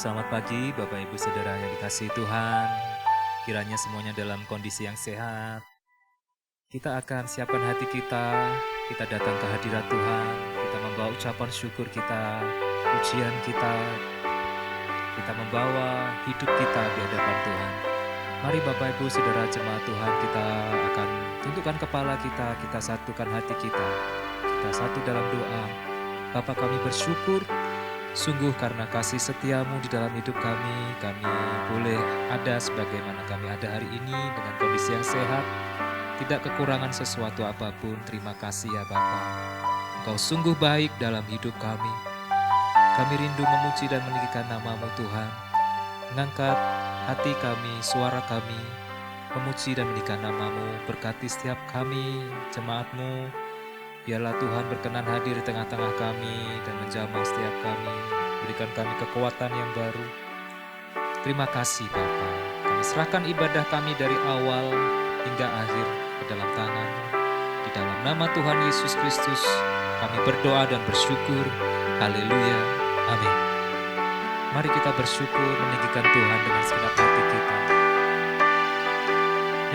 selamat pagi Bapak Ibu Saudara yang dikasihi Tuhan. Kiranya semuanya dalam kondisi yang sehat. Kita akan siapkan hati kita datang ke hadirat Tuhan. Kita membawa ucapan syukur kita, pujian kita membawa hidup kita di hadapan Tuhan. Mari Bapak Ibu Saudara jemaat Tuhan, kita akan tundukkan kepala kita satukan hati kita satu dalam doa. Bapa, kami bersyukur sungguh karena kasih setiamu di dalam hidup kami boleh ada sebagaimana kami ada hari ini dengan kondisi yang sehat, tidak kekurangan sesuatu apapun. Terima kasih ya Bapa, Engkau sungguh baik dalam hidup kami. Kami rindu memuji dan meninggikan nama-Mu Tuhan, mengangkat hati kami, suara kami, memuji dan meninggikan nama-Mu. Berkati setiap kami, jemaat-Mu. Biarlah Tuhan berkenan hadir di tengah-tengah kami dan menjamah setiap kami. Berikan kami kekuatan yang baru. Terima kasih Bapa. Kami serahkan ibadah kami dari awal hingga akhir ke dalam tangan-Mu. Di dalam nama Tuhan Yesus Kristus kami berdoa dan bersyukur. Haleluya. Amin. Mari kita bersyukur meninggikan Tuhan dengan segenap hati kita.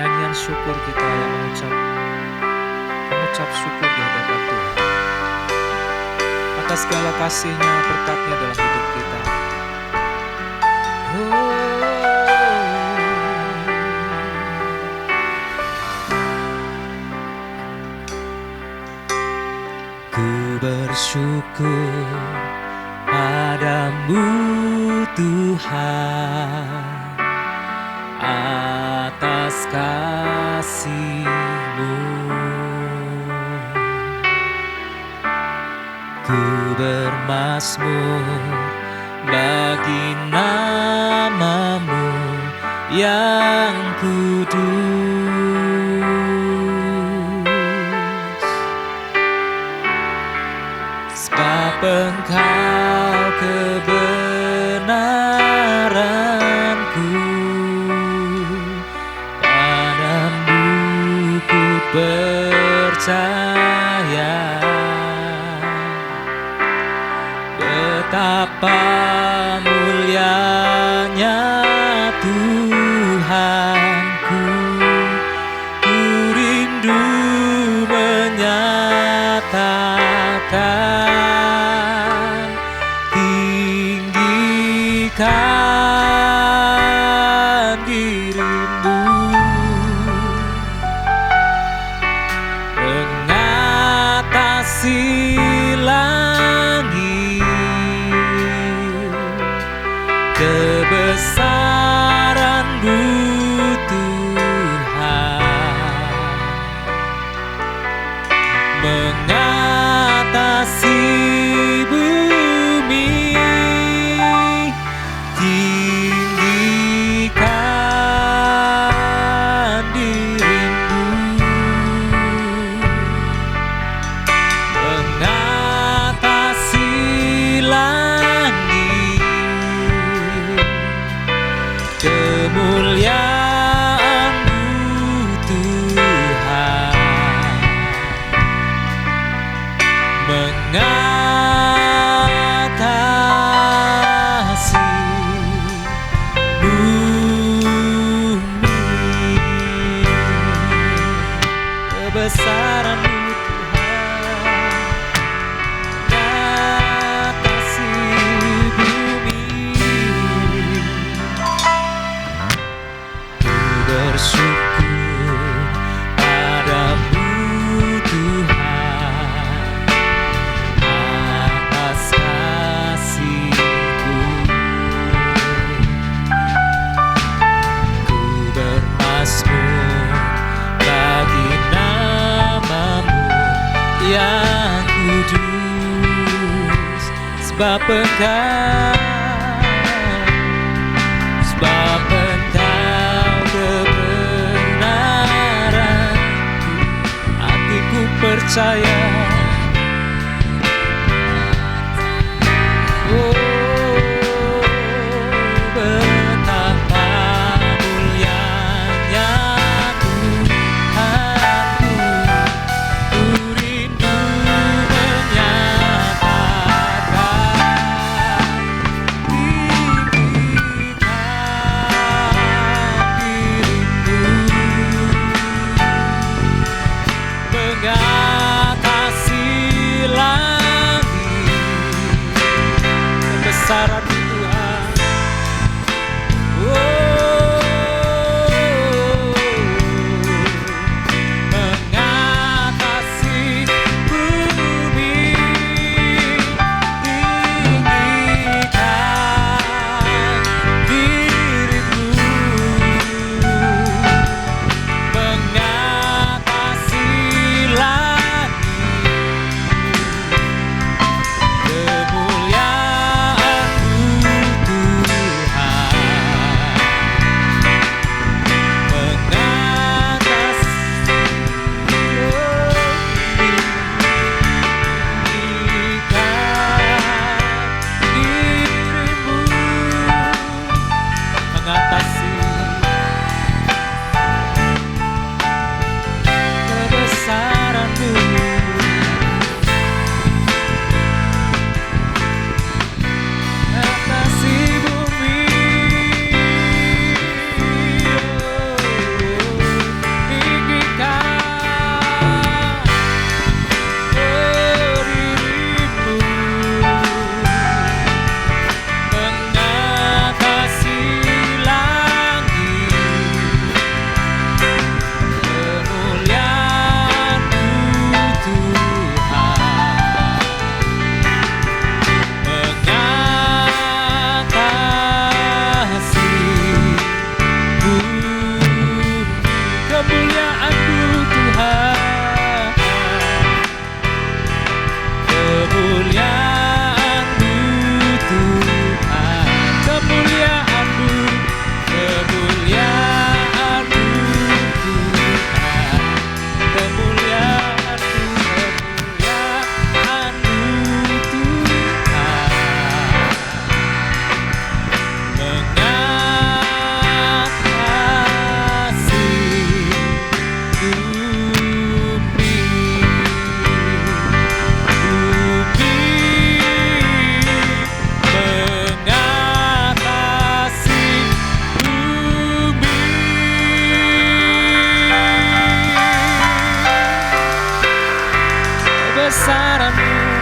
Nyanyian syukur kita yang mengucap syukur di hadapan Tuhan atas segala kasih-Nya, berkat-Nya dalam hidup kita. Ku bersyukur padamu Tuhan atas kasih-Mu. Ku bermazmur bagi nama-Mu yang kudus, sebab Engkau kebenaranku, padamu ku percaya. Betapa mulianya Tuhanku, ku rindu menyatakan, tinggikan diri-Mu, mengatasi kebesaran-Mu Tuhan, mengatasi bumi, tinggikan diri-Mu, mengatasi kemuliaan-Mu Tuhan, mengatasi bumi, kebesaran-Mu bersyukur padamu Tuhan atas kasih-Mu. Ku bermazmur bagi nama-Mu yang kudus, sebab Engkau percaya. Betapa mulianya Tuhanku, ku rindu menyatakan, tinggi kebesaran-Mu Tuhan. Mengatasi bumi, tinggikan diri-Mu, mengatasi langit, kemuliaan-Mu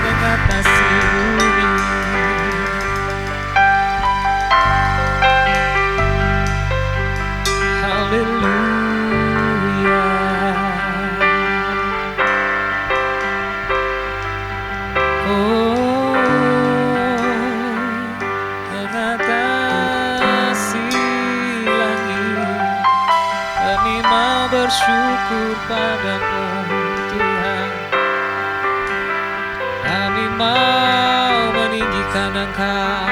mengatasi bumi. Haleluya. Oh, mengatasi langit, kami mau bersyukur padamu Tuhan. Kami mau meninggikan Engkau.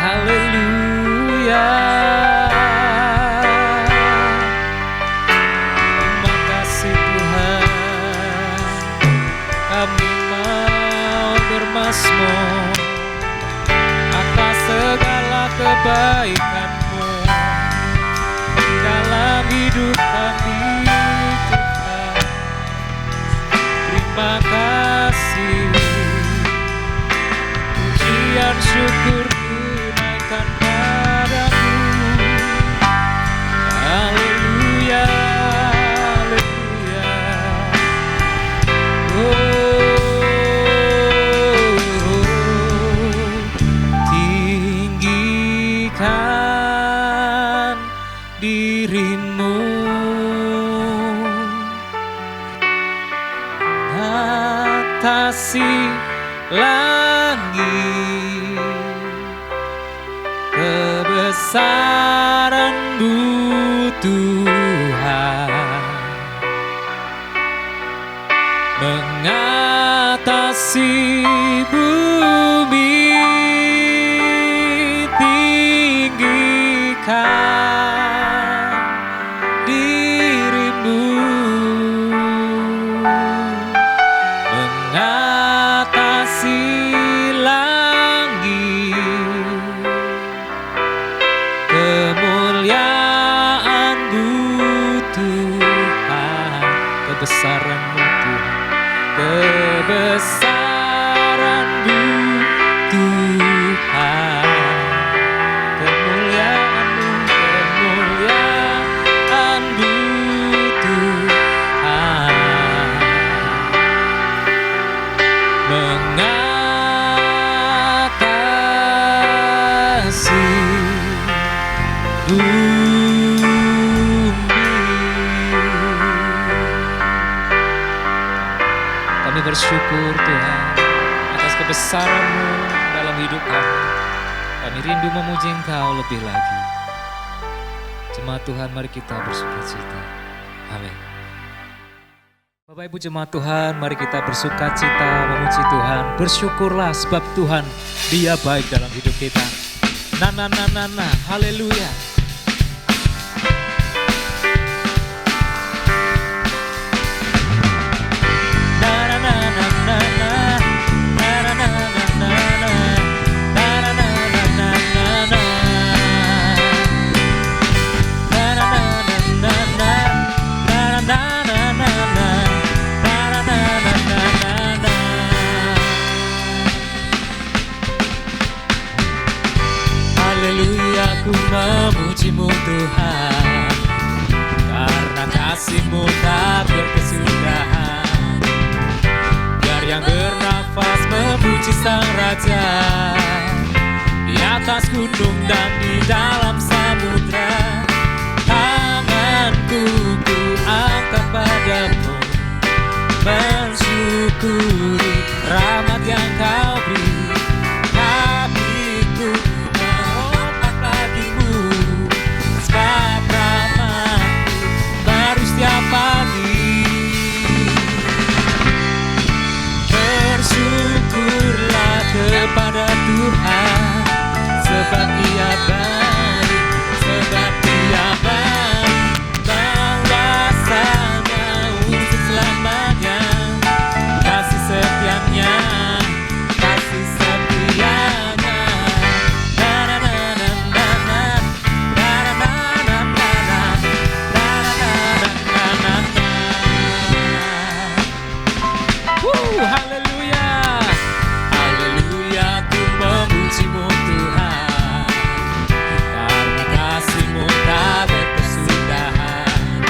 Haleluya. Terima kasih Tuhan. Kami mau bermazmur atas segala kebaikan-Mu dalam hidup kami. Terima kasih, pujian syukur naikkan padamu. Haleluya, haleluya. Tinggikan diri-Mu, atasi langit, kebesaran-Mu Tuhan, mengatasi bumi, tinggikan diri-Mu, mengatasi langit, kemuliaan-Mu Tuhan, kebesaran-Mu Tuhan, kebesaran-Mu Tuhan, kemuliaan-Mu, kemuliaan-Mu Tuhan, Kami bersyukur Tuhan atas kebesaran-Mu dalam hidup kami. Kami rindu memuji Engkau lebih lagi. Jemaat Tuhan, mari kita bersukacita. Amin. Bapak Ibu jemaat Tuhan, mari kita bersukacita memuji Tuhan. Bersyukurlah sebab Tuhan Dia baik dalam hidup kita. Haleluya. Ku memuji-Mu Tuhan, karena kasih-Mu tak berkesudahan. Biar yang bernafas memuji Sang Raja, di atas gunung dan di dalam samudra. Tanganku ku angkat padamu, mensyukuri rahmat yang Kau beri. Kepada Tuhan, sebab Dia baik, sebab Dia baik. Bahwasanya untuk selamanya, kasih setianya, kasih setianya. Haleluya. Memuji-Mu Tuhan, karena kasih-Mu tak berkesudahan.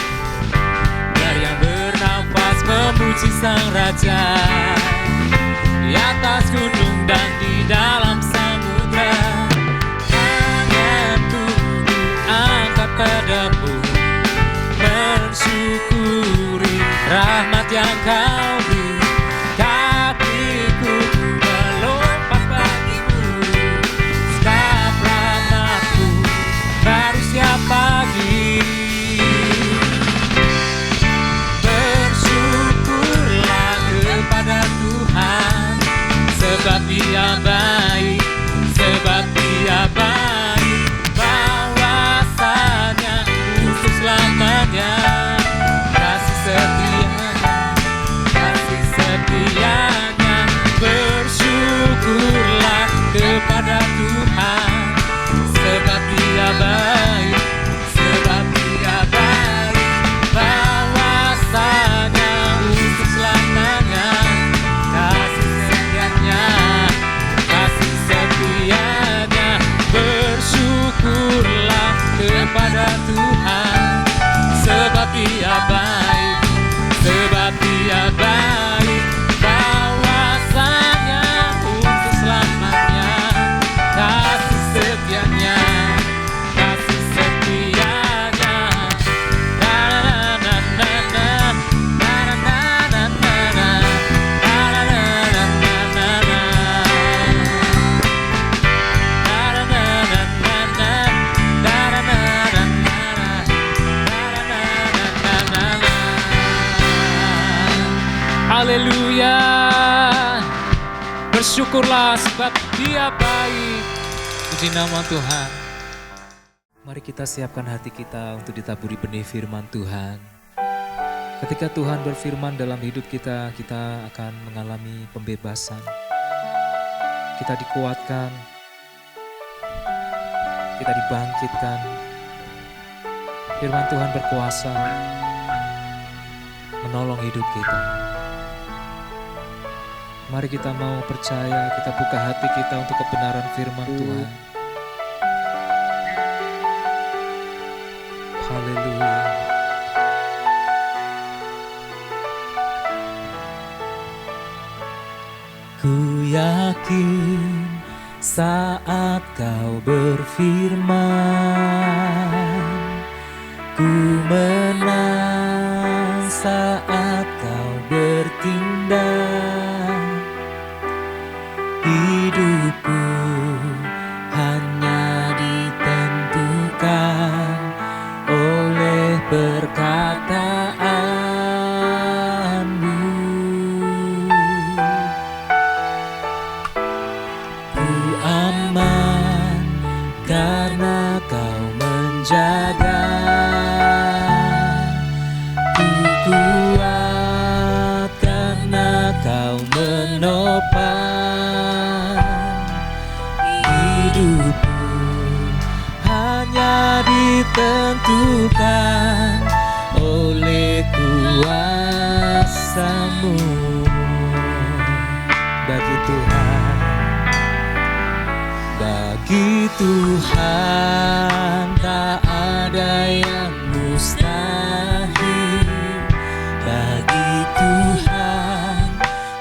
Biar yang bernafas memuji Sang Raja, di atas gunung dan di dalam samudra. Tanganku angkat padamu, mensyukuri rahmat yang Kau beri. Kakiku melompat bagimu, sebab rahmat-Mu baru setiap pagi. Bersyukurlah kepada Tuhan, sebab Dia baik, sebab Dia baik. Bahwasanya untuk selamanya, kasih setianya, kasih setianya. Bersyukurlah kepada Tuhan, sebab Dia baik, sebab Dia baik. Bahwasanya untuk selamanya, kasih setianya, kasih setianya. Bersyukurlah kepada Tuhan, sebab Dia baik, sebab Dia baik. Bahwasanya untuk selamanya, kasih setianya, kasih setianya. Haleluya. Bersyukurlah sebab Dia baik. Puji nama Tuhan. Mari kita siapkan hati kita untuk ditaburi benih firman Tuhan. Ketika Tuhan berfirman dalam hidup kita, kita akan mengalami pembebasan. Kita dikuatkan, kita dibangkitkan. Firman Tuhan berkuasa menolong hidup kita. Mari kita mau percaya, kita buka hati kita untuk kebenaran firman Tuhan. Haleluya. Ku yakin saat Kau berfirman, ku menang saat Kau bertindak, hidupku hanya ditentukan oleh perkataanmu. Ku aman karena kau menjaga, ku kuat karena kau menopang. Hidupku hanya ditentukan oleh kuasa-Mu. Bagi Tuhan, bagi Tuhan tak ada yang mustahil. Bagi Tuhan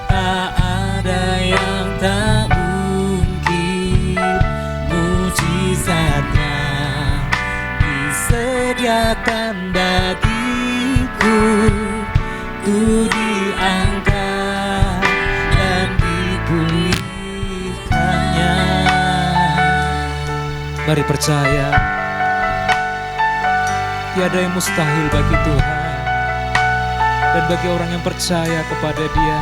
tak ada yang tak mungkin. Mujizatnya disediakan bagiku. Ku diangkat dan dipulihkannya. Mari percaya, tiada yang mustahil bagi Tuhan. Dan bagi orang yang percaya kepada Dia,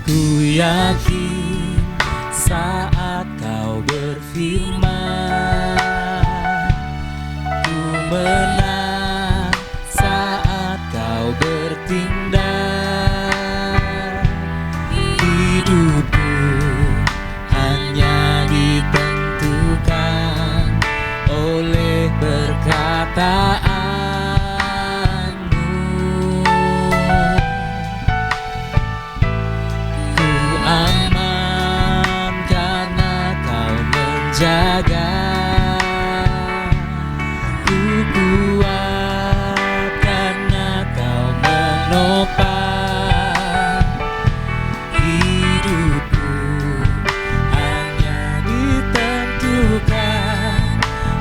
ku yakin saat kau berfirman, ku menang saat kau bertindak. Hidupku hanya ditentukan oleh perkataan. Jaga, ku kuat karena kau menopang. Hidupku hanya ditentukan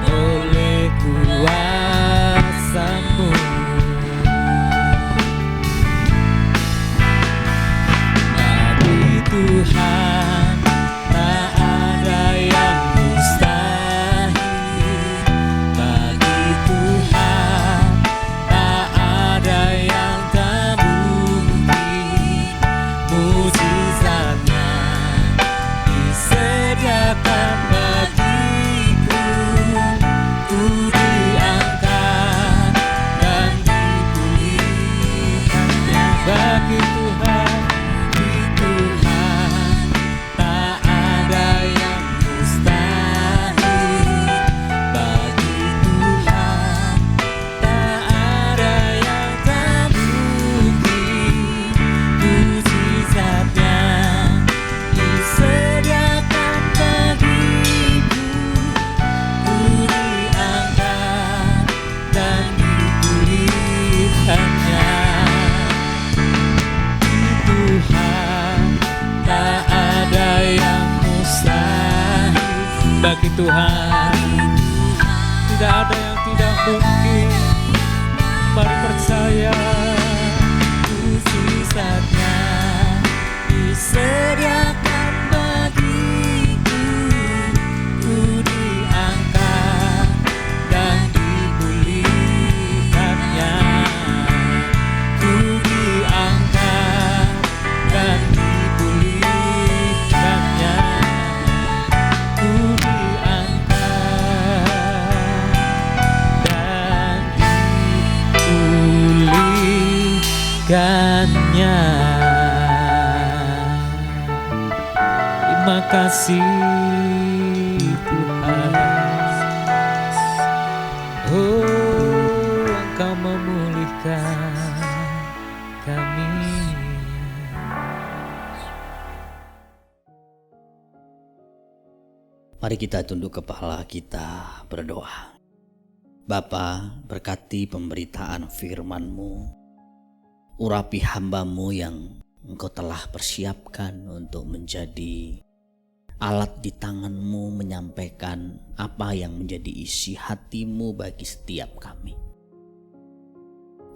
oleh kuasa-Mu. Bagi Tuhan tak ada yang bagi Tuhan tidak ada yang tidak mungkin. Mari percaya, mujizatnya disediakan bagiku. Ku diangkat dan dipulihkannya. Ku diangkat dan dipulihkannya. Ku dipulihkannya. Terima kasih Tuhan. Oh, Engkau memulihkan kami. Mari kita tunduk kepala kita berdoa. Bapa, berkati pemberitaan firman-Mu. Urapi hamba-Mu yang Engkau telah persiapkan untuk menjadi alat di tangan-Mu menyampaikan apa yang menjadi isi hati-Mu bagi setiap kami.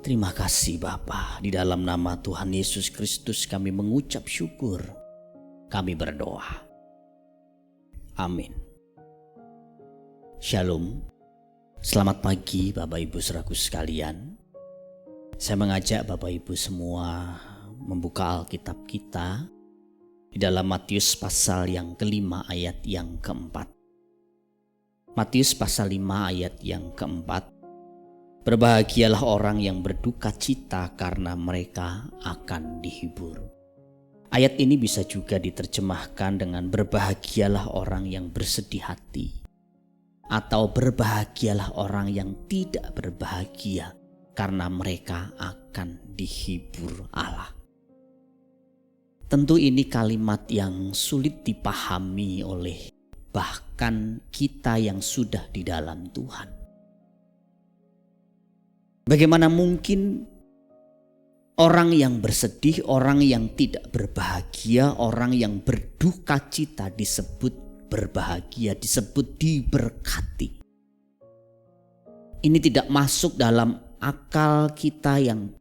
Terima kasih Bapa, di dalam nama Tuhan Yesus Kristus kami mengucap syukur. Kami berdoa. Amin. Shalom. Selamat pagi Bapak Ibu Saudaraku sekalian. Saya mengajak Bapak Ibu semua membuka Alkitab kita di dalam Matius pasal yang kelima ayat yang keempat. Matius pasal 5 ayat yang keempat. Berbahagialah orang yang berduka cita karena mereka akan dihibur. Ayat ini bisa juga diterjemahkan dengan berbahagialah orang yang bersedih hati, atau berbahagialah orang yang tidak berbahagia karena mereka akan dihibur Allah. Tentu ini kalimat yang sulit dipahami oleh bahkan kita yang sudah di dalam Tuhan. Bagaimana mungkin orang yang bersedih, orang yang tidak berbahagia, orang yang berduka cita disebut berbahagia, disebut diberkati? Ini tidak masuk dalam akal kita yang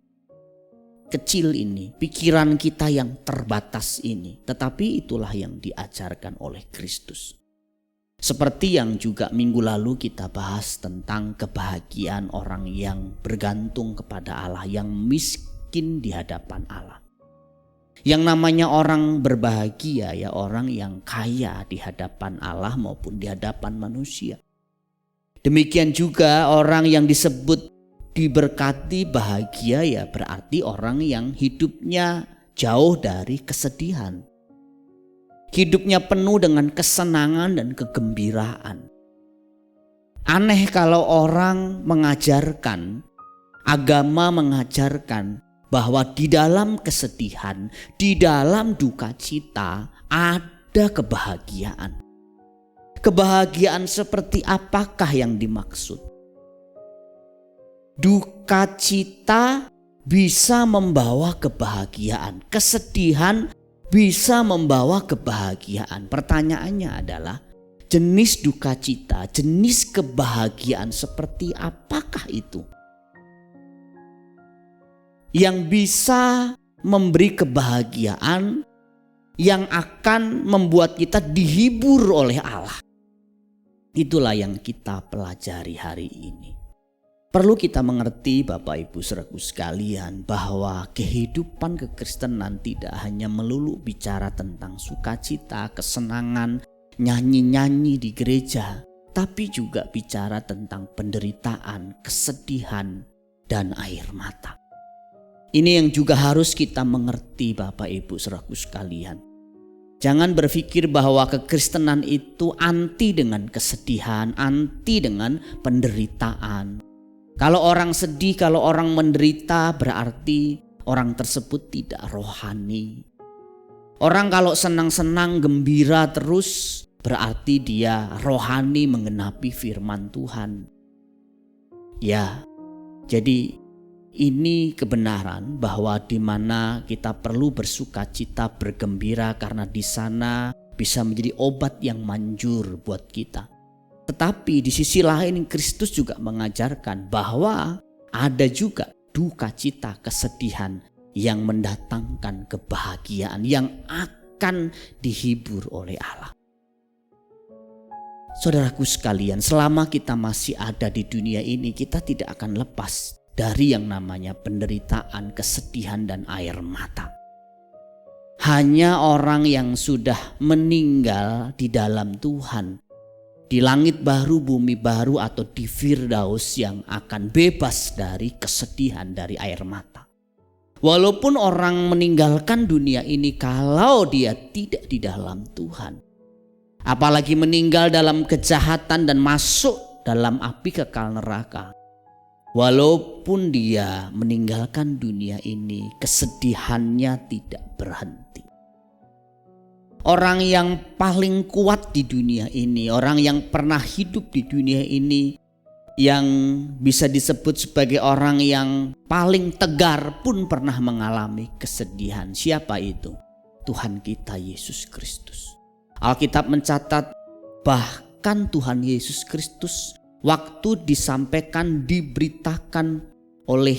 kecil ini, pikiran kita yang terbatas ini. Tetapi itulah yang diajarkan oleh Kristus. Seperti yang juga minggu lalu kita bahas tentang kebahagiaan orang yang bergantung kepada Allah, yang miskin di hadapan Allah. Yang namanya orang berbahagia ya orang yang kaya di hadapan Allah maupun di hadapan manusia. Demikian juga orang yang disebut diberkati bahagia ya berarti orang yang hidupnya jauh dari kesedihan. Hidupnya penuh dengan kesenangan dan kegembiraan. Aneh kalau orang mengajarkan, agama mengajarkan bahwa di dalam kesedihan, di dalam duka cita ada kebahagiaan. Kebahagiaan seperti apakah yang dimaksud? Duka cita bisa membawa kebahagiaan, kesedihan bisa membawa kebahagiaan. Pertanyaannya adalah jenis duka cita, jenis kebahagiaan seperti apakah itu yang bisa memberi kebahagiaan yang akan membuat kita dihibur oleh Allah. Itulah yang kita pelajari hari ini. Perlu kita mengerti Bapak Ibu Saudaraku sekalian bahwa kehidupan kekristenan tidak hanya melulu bicara tentang sukacita, kesenangan, nyanyi-nyanyi di gereja, tapi juga bicara tentang penderitaan, kesedihan, dan air mata. Ini yang juga harus kita mengerti Bapak Ibu Saudaraku sekalian. Jangan berpikir bahwa kekristenan itu anti dengan kesedihan, anti dengan penderitaan. Kalau orang sedih, kalau orang menderita berarti orang tersebut tidak rohani. Orang kalau senang-senang, gembira terus berarti dia rohani menggenapi firman Tuhan. Ya, jadi ini kebenaran bahwa di mana kita perlu bersuka cita, bergembira karena di sana bisa menjadi obat yang manjur buat kita. Tetapi di sisi lain Kristus juga mengajarkan bahwa ada juga duka cita, kesedihan yang mendatangkan kebahagiaan yang akan dihibur oleh Allah. Saudaraku sekalian, selama kita masih ada di dunia ini, kita tidak akan lepas dari yang namanya penderitaan, kesedihan, dan air mata. Hanya orang yang sudah meninggal di dalam Tuhan, di langit baru, bumi baru, atau di Firdaus yang akan bebas dari kesedihan, dari air mata. Walaupun orang meninggalkan dunia ini kalau dia tidak di dalam Tuhan, apalagi meninggal dalam kejahatan dan masuk dalam api kekal neraka, walaupun dia meninggalkan dunia ini, kesedihannya tidak berhenti. Orang yang paling kuat di dunia ini, orang yang pernah hidup di dunia ini, yang bisa disebut sebagai orang yang paling tegar pun pernah mengalami kesedihan. Siapa itu? Tuhan kita Yesus Kristus. Alkitab mencatat bahkan Tuhan Yesus Kristus waktu disampaikan, diberitakan oleh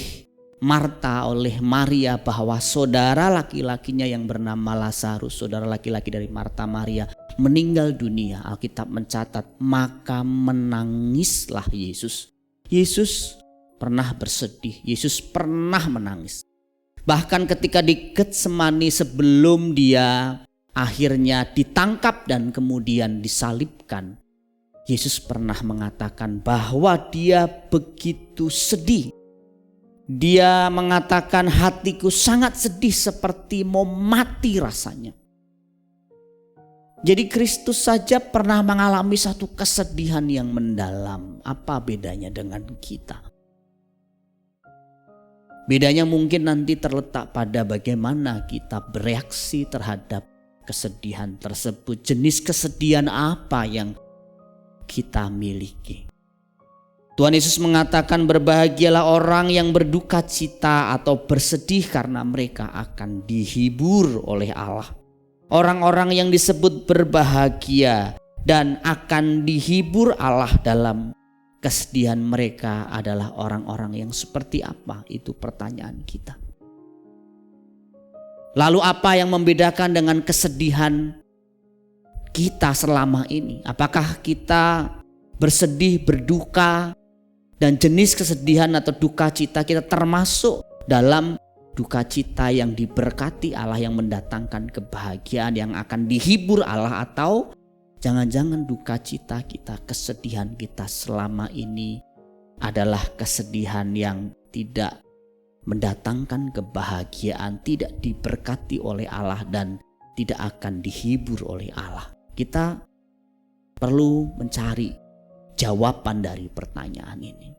Marta, oleh Maria, bahwa saudara laki-lakinya yang bernama Lazarus, saudara laki-laki dari Marta Maria, meninggal dunia. Alkitab mencatat, maka menangislah Yesus. Yesus pernah bersedih, Yesus pernah menangis. Bahkan ketika di Getsemani sebelum dia akhirnya ditangkap dan kemudian disalibkan, Yesus pernah mengatakan bahwa dia begitu sedih. Dia mengatakan, hatiku sangat sedih seperti mau mati rasanya. Jadi Kristus saja pernah mengalami satu kesedihan yang mendalam. Apa bedanya dengan kita? Bedanya mungkin nanti terletak pada bagaimana kita bereaksi terhadap kesedihan tersebut. Jenis kesedihan apa yang kita miliki. Tuhan Yesus mengatakan, berbahagialah orang yang berduka cita atau bersedih karena mereka akan dihibur oleh Allah. Orang-orang yang disebut berbahagia dan akan dihibur Allah dalam kesedihan mereka adalah orang-orang yang seperti apa? Itu pertanyaan kita. Lalu apa yang membedakan dengan kesedihan kita selama ini? Apakah kita bersedih, berduka, dan jenis kesedihan atau duka cita kita termasuk dalam duka cita yang diberkati Allah, yang mendatangkan kebahagiaan, yang akan dihibur Allah? Atau jangan-jangan duka cita kita, kesedihan kita selama ini adalah kesedihan yang tidak mendatangkan kebahagiaan, tidak diberkati oleh Allah, dan tidak akan dihibur oleh Allah? Kita perlu mencari jawaban dari pertanyaan ini.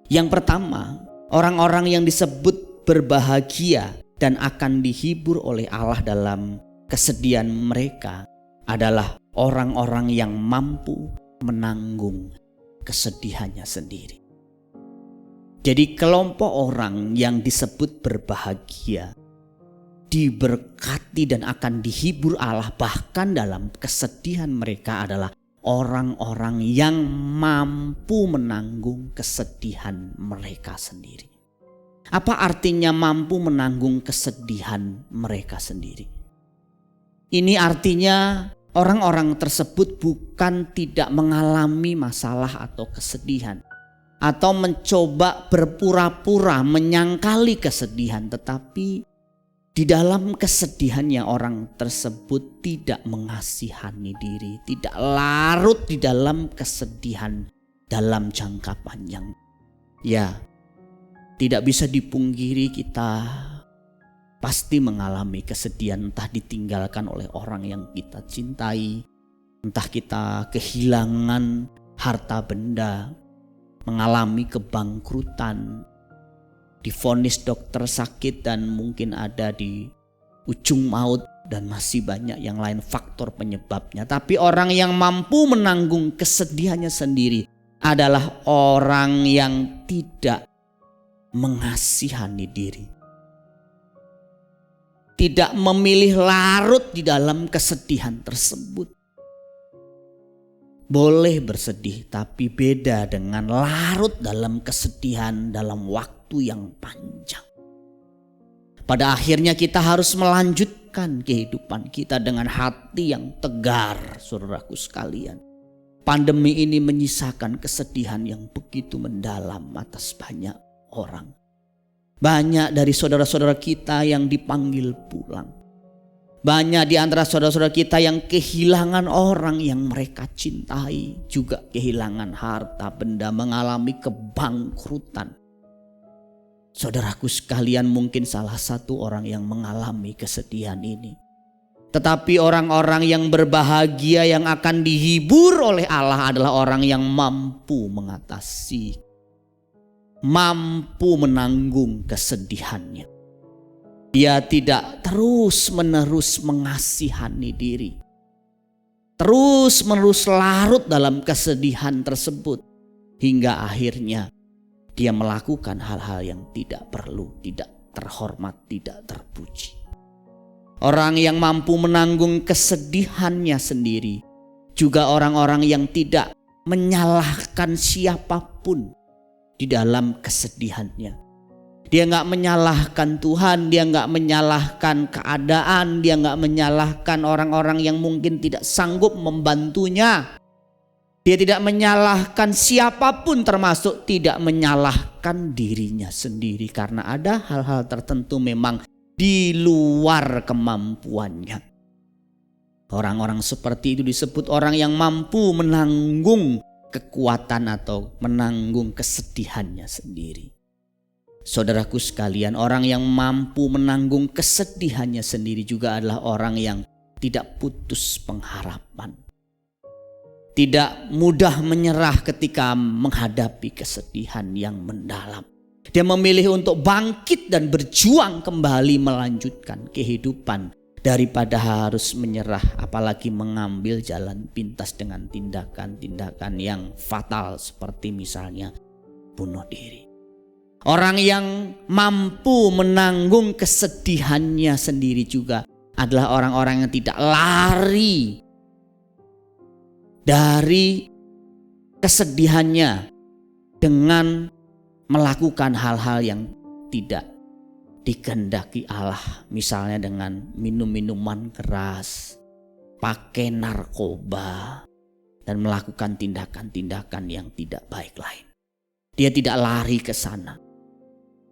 Yang pertama, orang-orang yang disebut berbahagia dan akan dihibur oleh Allah dalam kesedihan mereka adalah orang-orang yang mampu menanggung kesedihannya sendiri. Jadi kelompok orang yang disebut berbahagia, diberkati dan akan dihibur Allah bahkan dalam kesedihan mereka adalah orang-orang yang mampu menanggung kesedihan mereka sendiri. Apa artinya mampu menanggung kesedihan mereka sendiri? Ini artinya orang-orang tersebut bukan tidak mengalami masalah atau kesedihan, atau mencoba berpura-pura menyangkali kesedihan, tetapi di dalam kesedihannya orang tersebut tidak mengasihani diri, tidak larut di dalam kesedihan dalam jangka panjang. Ya, tidak bisa dipungkiri kita pasti mengalami kesedihan, entah ditinggalkan oleh orang yang kita cintai, entah kita kehilangan harta benda, mengalami kebangkrutan, divonis dokter sakit dan mungkin ada di ujung maut, dan masih banyak yang lain faktor penyebabnya. Tapi orang yang mampu menanggung kesedihannya sendiri adalah orang yang tidak mengasihani diri, tidak memilih larut di dalam kesedihan tersebut. Boleh bersedih, tapi beda dengan larut dalam kesedihan dalam waktu yang panjang. Pada akhirnya kita harus melanjutkan kehidupan kita dengan hati yang tegar, saudaraku sekalian. Pandemi ini menyisakan kesedihan yang begitu mendalam atas banyak orang. Banyak dari saudara-saudara kita yang dipanggil pulang. Banyak di antara saudara-saudara kita yang kehilangan orang yang mereka cintai, juga kehilangan harta benda, mengalami kebangkrutan. Saudaraku sekalian, mungkin salah satu orang yang mengalami kesedihan ini. Tetapi orang-orang yang berbahagia yang akan dihibur oleh Allah adalah orang yang mampu mengatasi, mampu menanggung kesedihannya. Dia tidak terus-menerus mengasihani diri, terus-menerus larut dalam kesedihan tersebut, hingga akhirnya dia melakukan hal-hal yang tidak perlu, tidak terhormat, tidak terpuji. Orang yang mampu menanggung kesedihannya sendiri juga orang-orang yang tidak menyalahkan siapapun di dalam kesedihannya. Dia nggak menyalahkan Tuhan, dia nggak menyalahkan keadaan, dia nggak menyalahkan orang-orang yang mungkin tidak sanggup membantunya. Dia tidak menyalahkan siapapun, termasuk tidak menyalahkan dirinya sendiri, karena ada hal-hal tertentu memang di luar kemampuannya. Orang-orang seperti itu disebut orang yang mampu menanggung kekuatan atau menanggung kesedihannya sendiri. Saudaraku sekalian, orang yang mampu menanggung kesedihannya sendiri juga adalah orang yang tidak putus pengharapan. Tidak mudah menyerah ketika menghadapi kesedihan yang mendalam. Dia memilih untuk bangkit dan berjuang kembali melanjutkan kehidupan daripada harus menyerah, apalagi mengambil jalan pintas dengan tindakan-tindakan yang fatal seperti misalnya bunuh diri. Orang yang mampu menanggung kesedihannya sendiri juga adalah orang-orang yang tidak lari dari kesedihannya dengan melakukan hal-hal yang tidak dikehendaki Allah. Misalnya dengan minum minuman keras, pakai narkoba, dan melakukan tindakan-tindakan yang tidak baik lain. Dia tidak lari ke sana.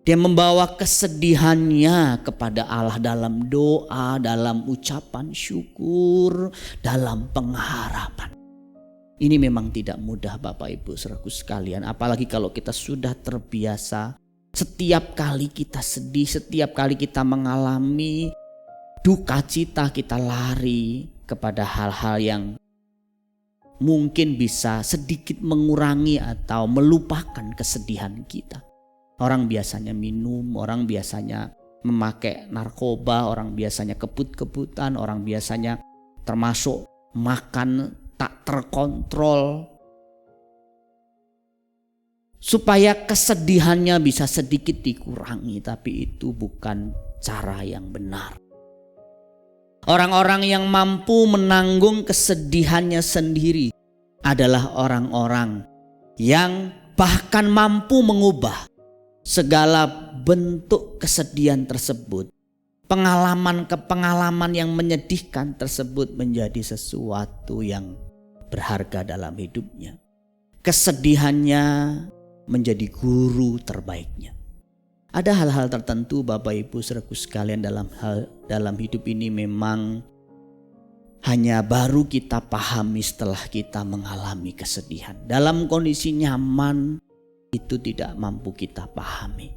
Dia membawa kesedihannya kepada Allah dalam doa, dalam ucapan syukur, dalam pengharapan. Ini memang tidak mudah Bapak Ibu saudaraku sekalian. Apalagi kalau kita sudah terbiasa, setiap kali kita sedih, setiap kali kita mengalami duka cita, kita lari kepada hal-hal yang mungkin bisa sedikit mengurangi atau melupakan kesedihan kita. Orang biasanya minum, orang biasanya memakai narkoba, orang biasanya kebut-kebutan, orang biasanya termasuk makan tak terkontrol. Supaya kesedihannya bisa sedikit dikurangi, tapi itu bukan cara yang benar. Orang-orang yang mampu menanggung kesedihannya sendiri adalah orang-orang yang bahkan mampu mengubah segala bentuk kesedihan tersebut, pengalaman yang menyedihkan tersebut menjadi sesuatu yang berharga dalam hidupnya. Kesedihannya menjadi guru terbaiknya. Ada hal-hal tertentu Bapak Ibu saudaraku sekalian dalam hidup ini memang hanya baru kita pahami setelah kita mengalami kesedihan. Dalam kondisi nyaman itu tidak mampu kita pahami.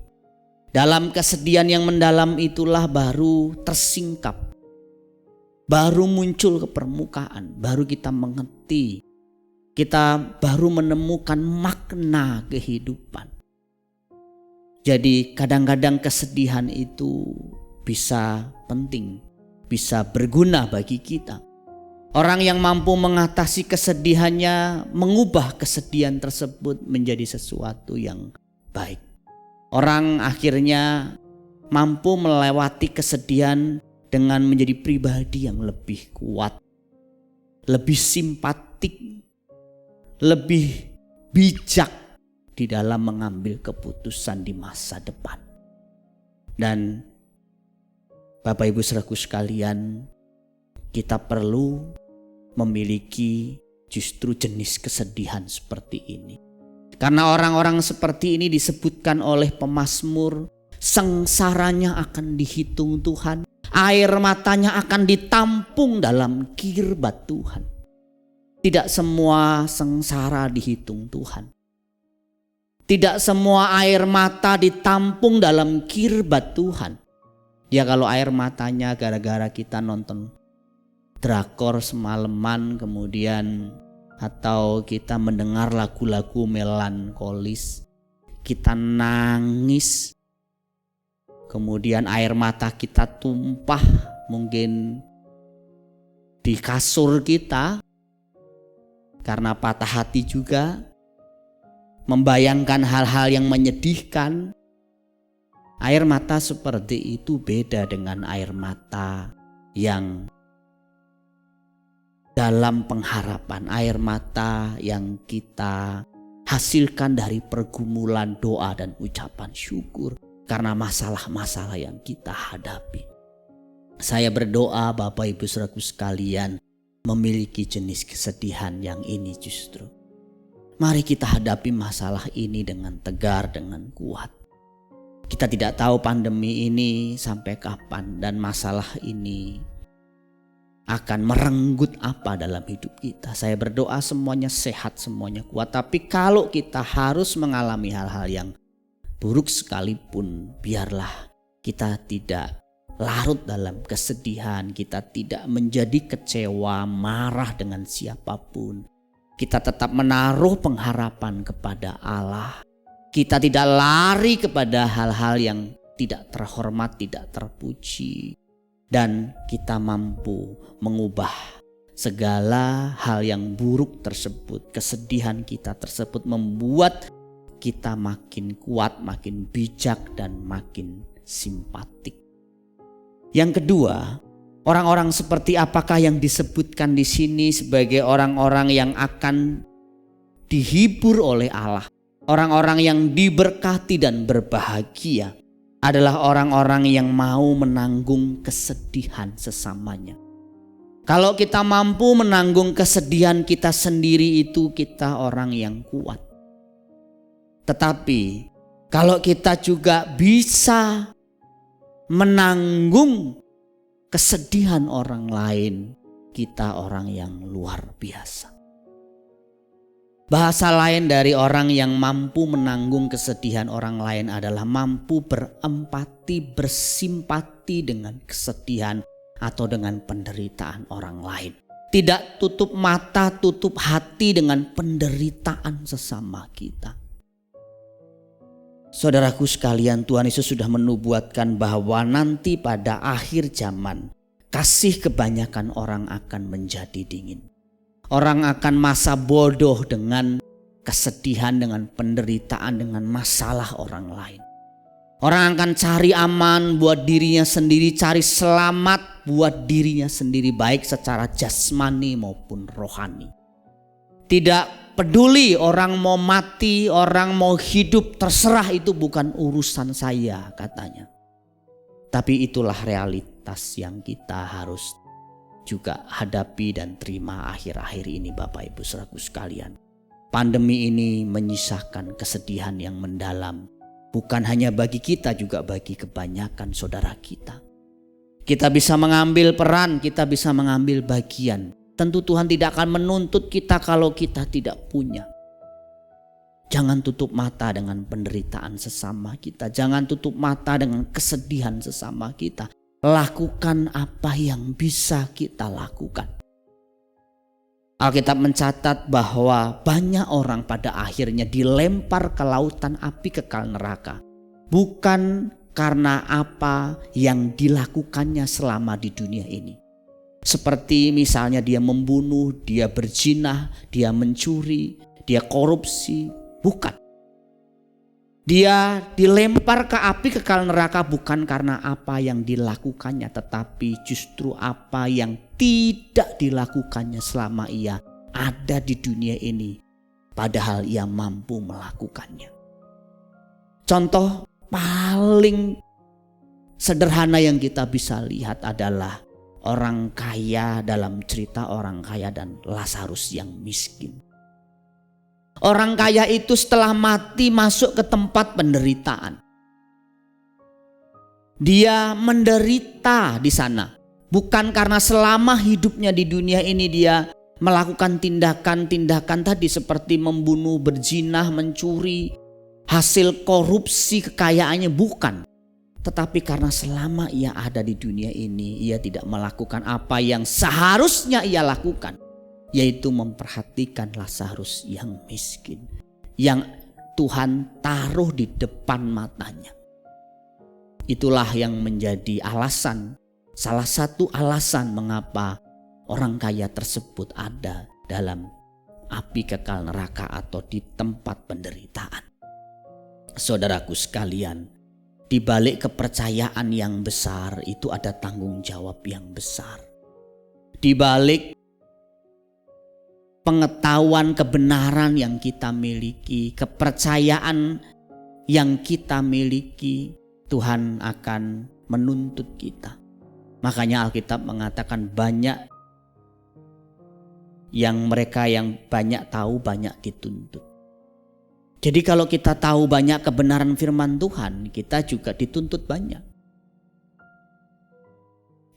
Dalam kesedihan yang mendalam itulah baru tersingkap, baru muncul ke permukaan, baru kita mengerti, kita baru menemukan makna kehidupan. Jadi kadang-kadang kesedihan itu bisa penting, bisa berguna bagi kita. Orang yang mampu mengatasi kesedihannya, mengubah kesedihan tersebut menjadi sesuatu yang baik. Orang akhirnya mampu melewati kesedihan dengan menjadi pribadi yang lebih kuat, lebih simpatik, lebih bijak di dalam mengambil keputusan di masa depan. Dan Bapak Ibu saudaraku sekalian, kita perlu memiliki justru jenis kesedihan seperti ini. Karena orang-orang seperti ini disebutkan oleh pemazmur, sengsaranya akan dihitung Tuhan, air matanya akan ditampung dalam kirbat Tuhan. Tidak semua sengsara dihitung Tuhan. Tidak semua air mata ditampung dalam kirbat Tuhan. Ya kalau air matanya gara-gara kita nonton drakor semalaman, kemudian atau kita mendengar lagu-lagu melankolis, kita nangis, kemudian air mata kita tumpah mungkin di kasur kita karena patah hati juga, membayangkan hal-hal yang menyedihkan. Air mata seperti itu beda dengan air mata yang dalam pengharapan, air mata yang kita hasilkan dari pergumulan doa dan ucapan syukur. karena masalah-masalah yang kita hadapi. Saya berdoa Bapak Ibu Saudaraku sekalian memiliki jenis kesedihan yang ini justru. Mari kita hadapi masalah ini dengan tegar, dengan kuat. Kita tidak tahu pandemi ini sampai kapan dan masalah ini akan merenggut apa dalam hidup kita. Saya berdoa semuanya sehat, semuanya kuat. Tapi kalau kita harus mengalami hal-hal yang buruk sekalipun, biarlah kita tidak larut dalam kesedihan. Kita tidak menjadi kecewa, marah dengan siapapun. Kita tetap menaruh pengharapan kepada Allah. Kita tidak lari kepada hal-hal yang tidak terhormat, tidak terpuji. Dan kita mampu mengubah segala hal yang buruk tersebut. Kesedihan kita tersebut membuat kita makin kuat, makin bijak, dan makin simpatik. Yang kedua, orang-orang seperti apakah yang disebutkan di sini sebagai orang-orang yang akan dihibur oleh Allah? Orang-orang yang diberkati dan berbahagia adalah orang-orang yang mau menanggung kesedihan sesamanya. Kalau kita mampu menanggung kesedihan kita sendiri, itu kita orang yang kuat. Tetapi kalau kita juga bisa menanggung kesedihan orang lain, kita orang yang luar biasa. Bahasa lain dari orang yang mampu menanggung kesedihan orang lain adalah mampu berempati, bersimpati dengan kesedihan atau dengan penderitaan orang lain. Tidak tutup mata, tutup hati dengan penderitaan sesama kita. Saudaraku sekalian, Tuhan Yesus sudah menubuatkan bahwa nanti pada akhir zaman kasih kebanyakan orang akan menjadi dingin. Orang akan masa bodoh dengan kesedihan, dengan penderitaan, dengan masalah orang lain. Orang akan cari aman buat dirinya sendiri, cari selamat buat dirinya sendiri, baik secara jasmani maupun rohani. Tidak peduli orang mau mati, orang mau hidup, terserah, itu bukan urusan saya, katanya. Tapi itulah realitas yang kita harus juga hadapi dan terima akhir-akhir ini Bapak Ibu Saudaraku sekalian. Pandemi ini menyisakan kesedihan yang mendalam. Bukan hanya bagi kita, juga bagi kebanyakan saudara kita. Kita bisa mengambil peran, kita bisa mengambil bagian. Tentu Tuhan tidak akan menuntut kita kalau kita tidak punya. Jangan tutup mata dengan penderitaan sesama kita. Jangan tutup mata dengan kesedihan sesama kita. Lakukan apa yang bisa kita lakukan. Alkitab mencatat bahwa banyak orang pada akhirnya dilempar ke lautan api kekal neraka. Bukan karena apa yang dilakukannya selama di dunia ini. Seperti misalnya dia membunuh, dia berzina, dia mencuri, dia korupsi. Bukan. Dia dilempar ke api kekal neraka bukan karena apa yang dilakukannya, tetapi justru apa yang tidak dilakukannya selama ia ada di dunia ini, padahal ia mampu melakukannya. Contoh paling sederhana yang kita bisa lihat adalah orang kaya dalam cerita orang kaya dan Lazarus yang miskin. Orang kaya itu setelah mati masuk ke tempat penderitaan. Dia menderita di sana. Bukan karena selama hidupnya di dunia ini dia melakukan tindakan-tindakan tadi seperti membunuh, berzina, mencuri, hasil korupsi kekayaannya, bukan. Tetapi karena selama ia ada di dunia ini, ia tidak melakukan apa yang seharusnya ia lakukan. Yaitu memperhatikan Lazarus yang miskin, yang Tuhan taruh di depan matanya. Itulah yang menjadi alasan, salah satu alasan mengapa orang kaya tersebut ada dalam api kekal neraka atau di tempat penderitaan. Saudaraku sekalian, di balik kepercayaan yang besar itu ada tanggung jawab yang besar. Di balik pengetahuan kebenaran yang kita miliki, kepercayaan yang kita miliki, Tuhan akan menuntut kita. Makanya Alkitab mengatakan banyak mereka yang banyak tahu banyak dituntut. Jadi kalau kita tahu banyak kebenaran firman Tuhan, kita juga dituntut banyak.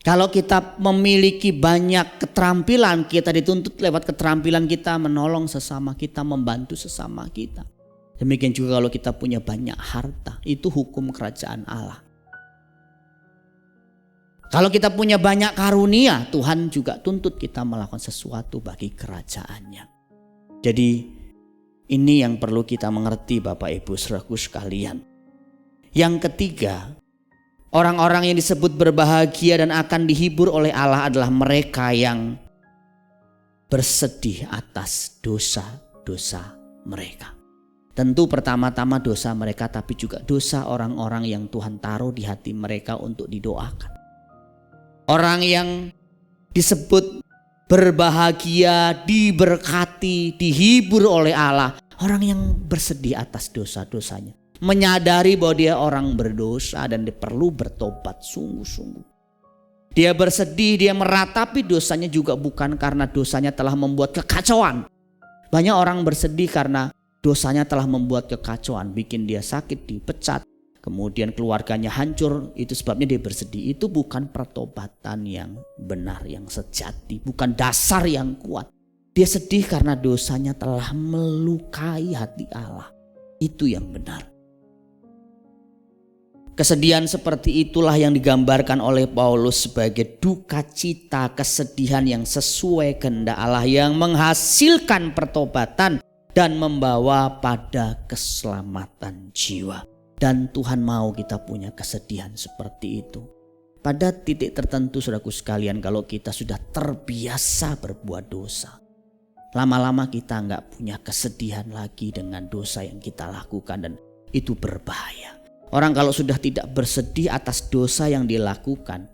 Kalau kita memiliki banyak keterampilan, kita dituntut lewat keterampilan kita menolong sesama kita, membantu sesama kita. Demikian juga kalau kita punya banyak harta, itu hukum kerajaan Allah. Kalau kita punya banyak karunia, Tuhan juga tuntut kita melakukan sesuatu bagi kerajaannya. Jadi ini yang perlu kita mengerti Bapak Ibu Saudaraku sekalian. Yang ketiga, orang-orang yang disebut berbahagia dan akan dihibur oleh Allah adalah mereka yang bersedih atas dosa-dosa mereka. Tentu pertama-tama dosa mereka, tapi juga dosa orang-orang yang Tuhan taruh di hati mereka untuk didoakan. Orang yang disebut berbahagia, diberkati, dihibur oleh Allah. Orang yang bersedih atas dosa-dosanya. Menyadari bahwa dia orang berdosa dan dia perlu bertobat sungguh-sungguh. Dia bersedih, dia meratapi dosanya juga bukan karena dosanya telah membuat kekacauan. Banyak orang bersedih karena dosanya telah membuat kekacauan, bikin dia sakit, dipecat, kemudian keluarganya hancur. Itu sebabnya dia bersedih. Itu bukan pertobatan yang benar, yang sejati, bukan dasar yang kuat. Dia sedih karena dosanya telah melukai hati Allah. Itu yang benar. Kesedihan seperti itulah yang digambarkan oleh Paulus sebagai duka cita, kesedihan yang sesuai kehendak Allah, yang menghasilkan pertobatan dan membawa pada keselamatan jiwa. Dan Tuhan mau kita punya kesedihan seperti itu. Pada titik tertentu saudaraku sekalian, kalau kita sudah terbiasa berbuat dosa, lama-lama kita nggak punya kesedihan lagi dengan dosa yang kita lakukan, dan itu berbahaya. Orang kalau sudah tidak bersedih atas dosa yang dilakukan,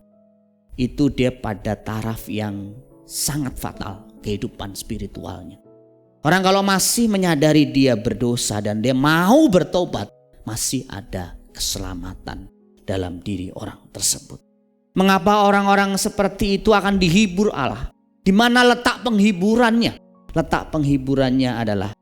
itu dia pada taraf yang sangat fatal kehidupan spiritualnya. Orang kalau masih menyadari dia berdosa dan dia mau bertobat, masih ada keselamatan dalam diri orang tersebut. Mengapa orang-orang seperti itu akan dihibur Allah? Di mana letak penghiburannya? Letak penghiburannya adalah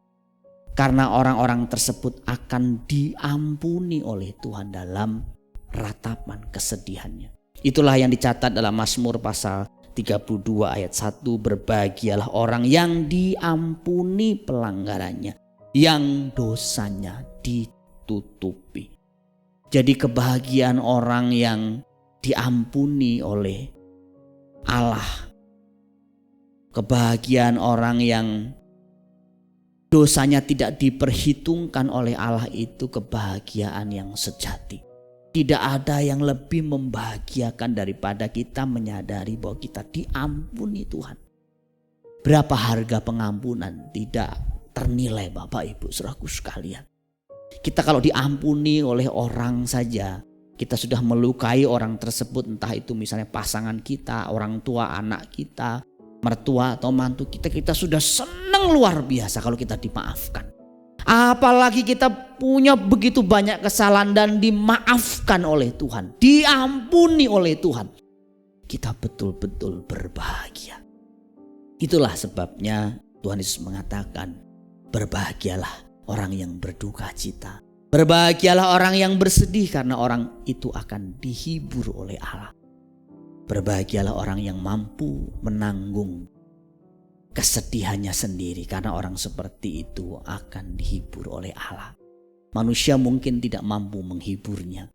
karena orang-orang tersebut akan diampuni oleh Tuhan dalam ratapan kesedihannya. Itulah yang dicatat dalam Mazmur pasal 32 ayat 1. Berbahagialah orang yang diampuni pelanggarannya, yang dosanya ditutupi. Jadi kebahagiaan orang yang diampuni oleh Allah, kebahagiaan orang yang dosanya tidak diperhitungkan oleh Allah, itu kebahagiaan yang sejati. Tidak ada yang lebih membahagiakan daripada kita menyadari bahwa kita diampuni Tuhan. Berapa harga pengampunan tidak ternilai Bapak Ibu Saudaraku sekalian. Kita kalau diampuni oleh orang saja, kita sudah melukai orang tersebut, entah itu misalnya pasangan kita, orang tua anak kita, mertua atau mantu kita, kita sudah senang luar biasa kalau kita dimaafkan. Apalagi kita punya begitu banyak kesalahan dan dimaafkan oleh Tuhan, diampuni oleh Tuhan, kita betul-betul berbahagia. Itulah sebabnya Tuhan Yesus mengatakan, berbahagialah orang yang berduka cita, berbahagialah orang yang bersedih, karena orang itu akan dihibur oleh Allah. Berbahagialah orang yang mampu menanggung kesedihannya sendiri, karena orang seperti itu akan dihibur oleh Allah. Manusia mungkin tidak mampu menghiburnya.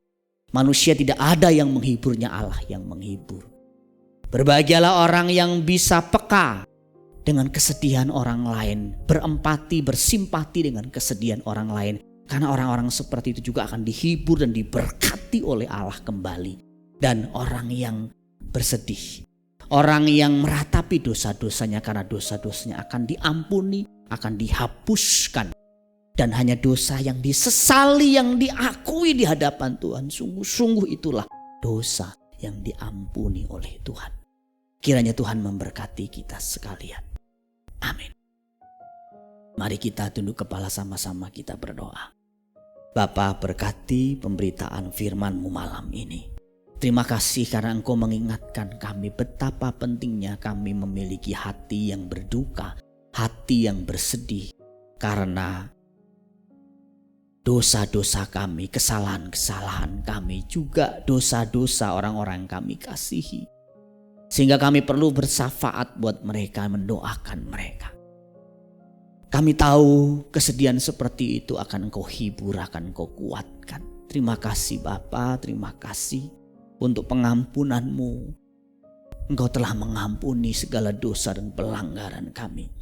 Manusia tidak ada yang menghiburnya, Allah yang menghibur. Berbahagialah orang yang bisa peka dengan kesedihan orang lain, berempati, bersimpati dengan kesedihan orang lain, karena orang-orang seperti itu juga akan dihibur dan diberkati oleh Allah kembali. Dan orang yang bersedih, orang yang meratapi dosa-dosanya, karena dosa-dosanya akan diampuni, akan dihapuskan. Dan hanya dosa yang disesali, yang diakui di hadapan Tuhan, sungguh-sungguh itulah dosa yang diampuni oleh Tuhan. Kiranya Tuhan memberkati kita sekalian. Amin. Mari kita tunduk kepala sama-sama, kita berdoa. Bapa, berkati pemberitaan firman-Mu malam ini. Terima kasih karena Engkau mengingatkan kami betapa pentingnya kami memiliki hati yang berduka, hati yang bersedih. Karena dosa-dosa kami, kesalahan-kesalahan kami, juga dosa-dosa orang-orang yang kami kasihi. Sehingga kami perlu bersafaat buat mereka, mendoakan mereka. Kami tahu kesedihan seperti itu akan Engkau hibur, akan Engkau kuatkan. Terima kasih Bapa, terima kasih untuk pengampunan-Mu. Engkau telah mengampuni segala dosa dan pelanggaran kami.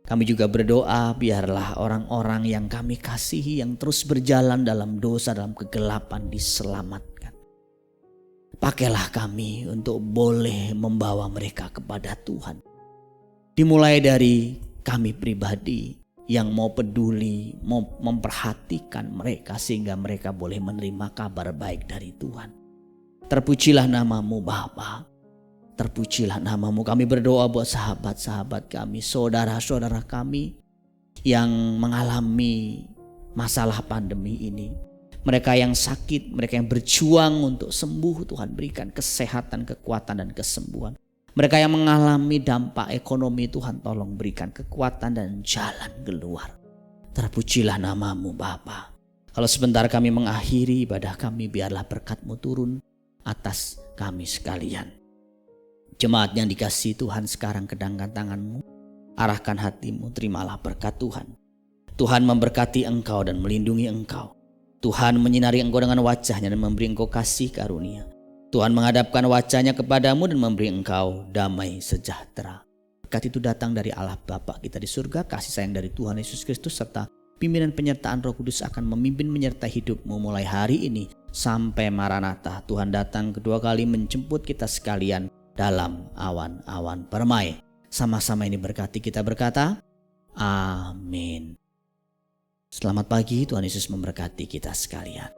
Kami juga berdoa biarlah orang-orang yang kami kasihi yang terus berjalan dalam dosa, dalam kegelapan diselamatkan. Pakailah kami untuk boleh membawa mereka kepada Tuhan. Dimulai dari kami pribadi yang mau peduli, mau memperhatikan mereka sehingga mereka boleh menerima kabar baik dari Tuhan. Terpujilah nama-Mu Bapa, terpujilah nama-Mu. Kami berdoa buat sahabat-sahabat kami, saudara-saudara kami yang mengalami masalah pandemi ini. Mereka yang sakit, mereka yang berjuang untuk sembuh, Tuhan berikan kesehatan, kekuatan dan kesembuhan. Mereka yang mengalami dampak ekonomi, Tuhan tolong berikan kekuatan dan jalan keluar. Terpujilah nama-Mu Bapa. Kalau sebentar kami mengakhiri ibadah kami, biarlah berkat-Mu turun atas kami sekalian. Jemaat yang dikasihi Tuhan, sekarang kedangkan tangan-Mu, arahkan hatimu, terimalah berkat Tuhan. Tuhan memberkati engkau dan melindungi engkau. Tuhan menyinari engkau dengan wajah-Nya dan memberi engkau kasih karunia. Tuhan menghadapkan wajah-Nya kepadamu dan memberi engkau damai sejahtera. Berkat itu datang dari Allah Bapa kita di surga, kasih sayang dari Tuhan Yesus Kristus serta pimpinan penyertaan Roh Kudus akan memimpin menyertai hidupmu mulai hari ini sampai Maranatha. Tuhan datang kedua kali menjemput kita sekalian dalam awan-awan permai. Sama-sama ini berkati kita berkata, amin. Selamat pagi, Tuhan Yesus memberkati kita sekalian.